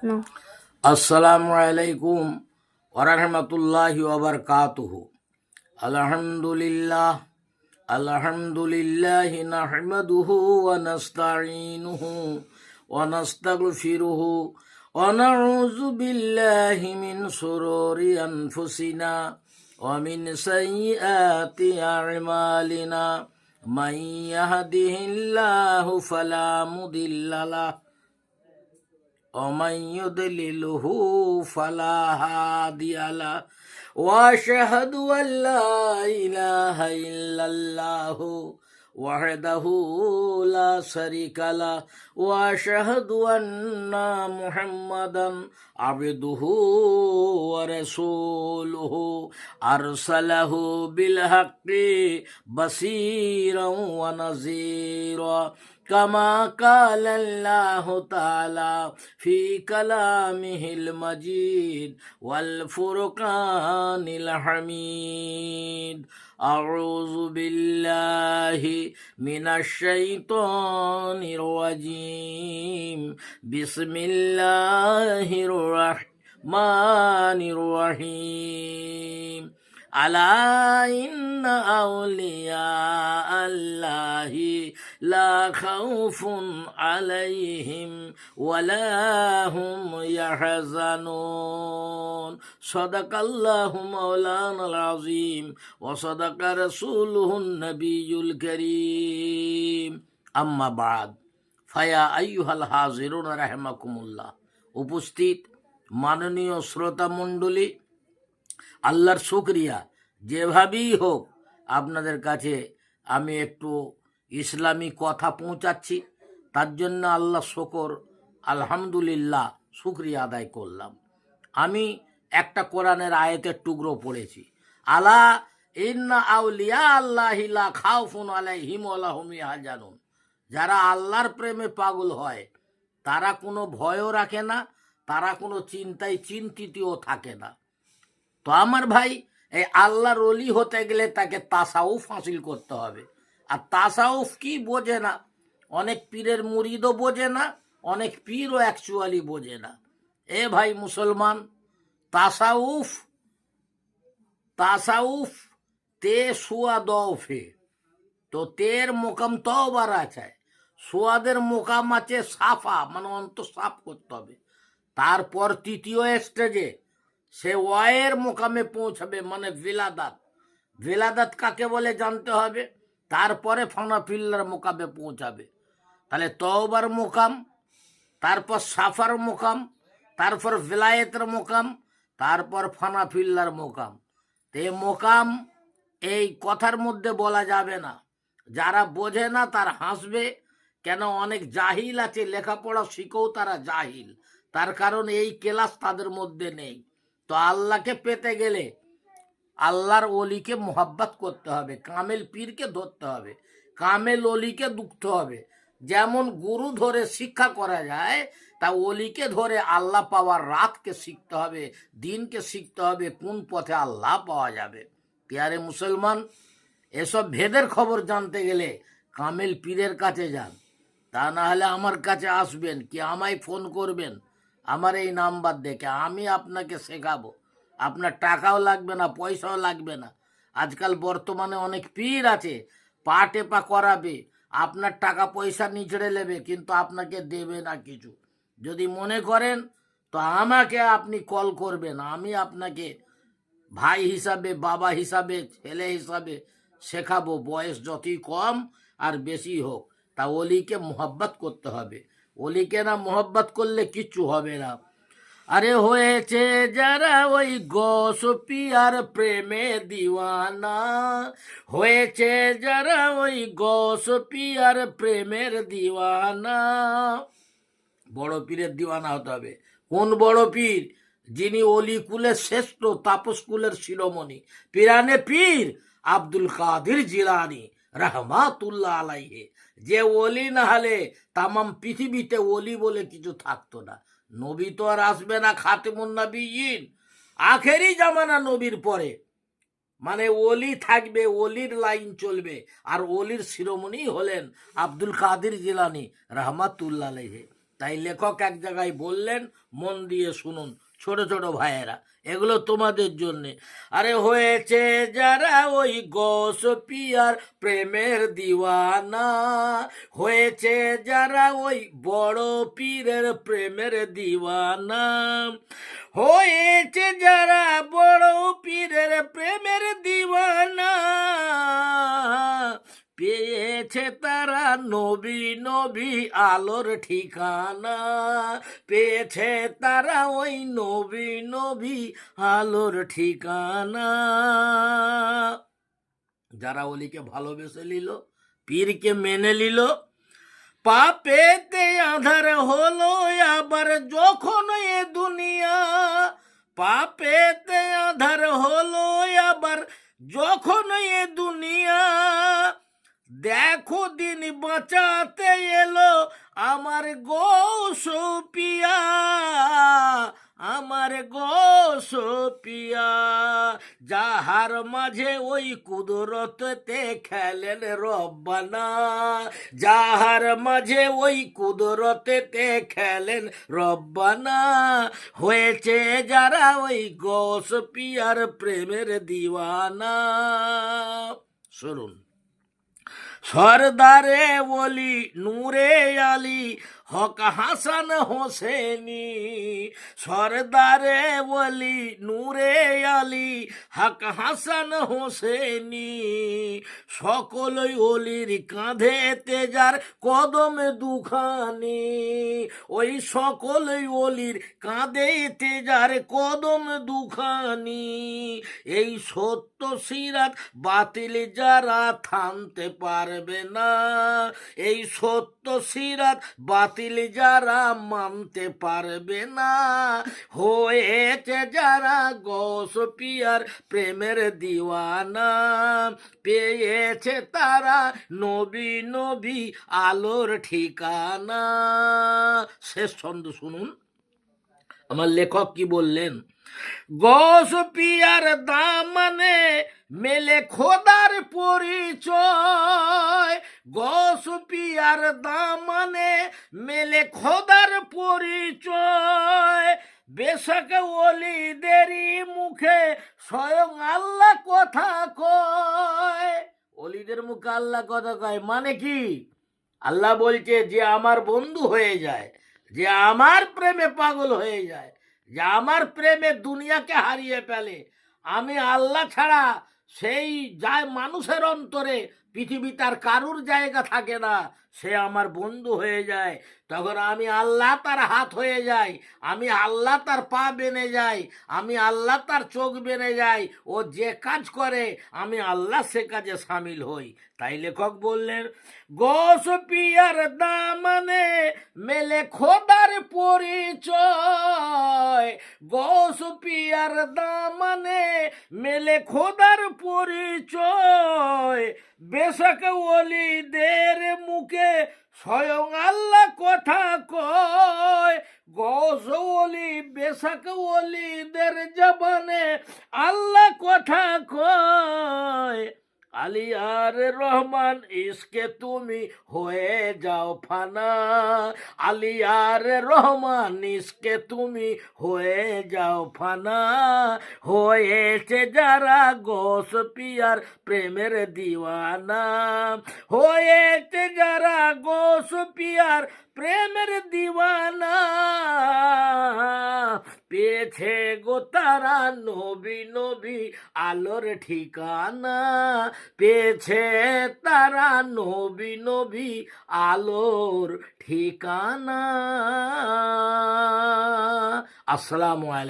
No. আসসালামু আলাইকুম ওয়া রাহমাতুল্লাহি ওয়া বারাকাতুহু। আলহামদুলিল্লাহি নাহমাদুহু ওয়া নাস্তাঈনুহু ওয়া নাস্তাগফিরুহু ওয়া নাউযু বিল্লাহি মিন শুরুরি আনফুসিনা ওয়া মিন সাইয়্যাতি আ'মালিনা। মান ইয়াহদিহিল্লাহু ফালা মুদিল্লা লাহু ومن يضلله فلا هادي له واشهد ان لا اله الا الله وحده لا شريك له واشهد ان محمدا عبده ورسوله ارسله بالحق بصيرا ونذيرا كما قال الله تعالى في كلامه المجيد والفرقان الحميد. أعوذ بالله من الشيطان الرجيم. بسم الله الرحمن الرحيم. ألا إن أولياء الله لا خوف عليهم ولا هم يحزنون. صدق الله مولانا العظيم وصدق رسوله النبي الكريم. أما بعد فيا أيها الحاضرون رحمكم الله. উপস্থিত মাননীয় শ্রোতা মণ্ডলী, আল্লাহর শুকরিয়া, যেভাবেই হোক আপনাদের কাছে আমি একটু ইসলামী কথা পৌঁছাচ্ছি, তার জন্য আল্লাহ শুকর, আলহামদুলিল্লাহ, শুকরিয়া আদায় করলাম। আমি একটা কোরআনের আয়াতের টুকরো পড়েছি, আলা ইন্না আউলিয়া আল্লাহি লা খাউফুন আলাইহিম ওয়া হুম ইয়াহজানুন। যারা আল্লাহর প্রেমে পাগল হয় তারা কোনো ভয়ও রাখে না, তারা কোনো চিন্তায় চিন্তিতও থাকে না। তো আমার ভাই, এই আল্লাহর ওলি হতে গেলে তাকে তাসাউফ হাসিল করতে হবে। আর তাসাউফ কি বোঝে না, অনেক পীরের মুরিদও বোঝে না, অনেক পীরও অ্যাকচুয়ালি বোঝে না। এ ভাই মুসলমান, তাসাউফ তাসাউফ তে সুয়া দফে, তো তের মোকাম তওবার আছে, সুয়াদের মোকাম আছে সাফা, মানে অন্তর সাফ করতে হবে। তারপর তৃতীয় স্টেজে সে ওয়ায়ের মোকামে পৌঁছাবে, মানে ভিলাদাত। ভিলাদাত কাকে বলে জানতে হবে, তারপরে ফানাফিল্লার মোকামে পৌঁছাবে। তাহলে তওবার মোকাম, তারপর সাফার মোকাম, তারপর ভিলায়েতের মোকাম, তারপর ফানাফিল্লার মোকাম। তো এই মোকাম এই কথার মধ্যে বলা যাবে না। যারা বোঝে না তার হাসবে, কেন অনেক জাহিল আছে, লেখাপড়া শিখেও তারা জাহিল, তার কারণ এই ক্লাস তাদের মধ্যে নেই। তো আল্লাহকে পেতে গেলে আল্লাহর ওলিকে মোহাব্বত করতে হবে, কামেল পীরকে ধরতে হবে, কামেল ওলিকে দুখতে হবে। যেমন গুরু ধরে শিক্ষা করা যায়, তা ওলিকে ধরে আল্লাহ পাওয়ার রাতকে শিখতে হবে, দিনকে শিখতে হবে, কোন পথে আল্লাহ পাওয়া যাবে। প্যারে মুসলমান, এসব ভেদের খবর জানতে গেলে কামেল পীরের কাছে যান, তা না হলে আমার কাছে আসবেন, কি আমায় ফোন করবেন আমার এই নাম্বার দেখে, আমি আপনাকে শেখাবো। আপনার টাকাও লাগবে না, পয়সাও লাগবে না। আজকাল বর্তমানে অনেক পীর আছে, পা টেপা করাবে, আপনার টাকা পয়সা নিচড়ে নেবে, কিন্তু আপনাকে দেবে না কিছু। যদি মনে করেন তো আমাকে আপনি কল করবেন, আমি আপনাকে ভাই হিসাবে, বাবা হিসাবে, ছেলে হিসাবে শেখাবো, বয়স যতই কম আর বেশি হোক। তা ওলিকে মোহাব্বত করতে হবে, ওলিকে না মোহাব্বত করলে কিচ্ছু হবে না। আরে হয়েছে যারা ওই গোস পিয়ার প্রেমে দিওয়ানা, হয়েছে যারা ওই গোস পিয়ার প্রেমের দিওয়ানা। বড় পীরের দিওয়ানা হতে হবে। কোন বড় পীর? যিনি অলি কুলের শ্রেষ্ঠ, তাপস কুলের শিরোমণি, পিরানে পীর আব্দুল কাদের জিলানী রাহমাতুল্লাহ আলাইহি। যে ওলি না হলে তামাম পৃথিবীতে ওলি বলে কিছু থাকতো না। নবী তো আর আসবে না, খাতেমুন নবিয়্যিন, আখেরি জামানা নবীর পরে, মানে ওলি থাকবে, ওলির লাইন চলবে। আর ওলির শিরোমণি হলেন আব্দুল কাদের জিলানী রাহমাতুল্লাহ আলাইহি। তাই লেখক এক জায়গায় বললেন, মন দিয়ে শুনুন ছোট ছোট ভাইয়েরা, এগুলো তোমাদের জন্যে। আরে হয়েছে যারা ওই গোস পিয়ার প্রেমের দিওয়ানা, হয়েছে যারা ওই বড় পীরের প্রেমের দিওয়ানা, হয়েছে যারা বড় পীরের প্রেমের দিওয়ানা, পেয়েছে তারা নবী নবী আলোর ঠিকানা, পেয়েছে তারা ওই নবী নবী আলোর ঠিকানা। যারা ওলিকে ভালোবেসে নিল, পীরকে মেনে নিল, পাপেতে আধার হলো আবার যখন এ দুনিয়া, পাপেতে আধার হলো আবার যখন এ দুনিয়া, দেখো দিন বাঁচাতে এলো আমার গৌস পিয়া, আমার গৌস পিয়া, যাহার মাঝে ওই কুদরতে খেলেন রব্বানা, যাহার মাঝে ওই কুদরতে খেলেন রব্বানা, হয়েছে যারা ওই গৌস পিয়ার প্রেমের দিওয়ানা। শুনুন, সরদারে ওলি নূরে আলী হক হাসান হোসেনি, সরদারে ওলি নূরে আলী হক হাসান হোসেনি, সকলই ওলির কাঁধে তেজার কদম দুখানি, ওই সকলই ওলির কাঁধে তেজার কদম দুখানি, এই সত্য সিরাত বাতিল যারা থামতে পারবে না, এই সত্য সিরাত বাতিল যারা মানতে পারবে না, হয়েছে যারা গৌস পিয়ার প্রেমের দিওয়ানা, পেয়েছে তারা নবী নবী আলোর ঠিকানা। শেষ ছন্দ শুনুন, আমার লেখক কি বললেন। গৌস পিয়ার দামানে মেলে খোদার পরিচয়, গৌস পিয়ার দামানে মেলে খোদার পরিচয়, বেশক ওলিদেরই মুখে স্বয়ং আল্লাহ কথা কয়, ওলিদের মুখে আল্লাহ কথা কয় মানে কি? আল্লাহ বলছে যে আমার বন্ধু হয়ে যায়, যে আমার প্রেমে পাগল হয়ে যায়, যে আমার প্রেমে দুনিয়াকে হারিয়ে ফেলে, আমি আল্লাহ ছাড়া সেই যায় মানুষের অন্তরে পৃথিবী তার কারুর জায়গা থাকে না, সে আমার বন্ধু হয়ে যায়। তখন আমি আল্লাহ তার হাত হয়ে যাই, আমি আল্লাহ তার পা বেনে যাই, আমি আল্লাহ তার চোখ বেনে যাই, ও যে কাজ করে আমি আল্লাহ সে কাজে সামিল হই। তাই লেখক বললেন, গৌস পিয়ার দামানে মেলে খোদার পরিচয়, গৌস পিয়ার দামানে মেলে খোদার পরিচয়, বেশক ওলিদের মুখে স্বয়ং আল্লাহ কথা কয়, গৌস ওলি বেশক ওলিদের জবানে আল্লাহ কথা কয়, আলিয়ার রহমান ইসকে তুমি হয়ে যাও ফানা, আলিয়ার রহমান ইসকে তুমি হয়ে যাও ফানা, হয়েছে যারা গৌস পিয়ার প্রেমের দিওয়ানা, হয়েছে যারা গৌস পিয়ার প্রেমের দিওয়ানা, পেয়েছে গো তারা নবী নবী আলোর ঠিকানা, পেয়েছে তারা নবী নবী আলোর ঠিকানা। আসসালামু আলাইকুম।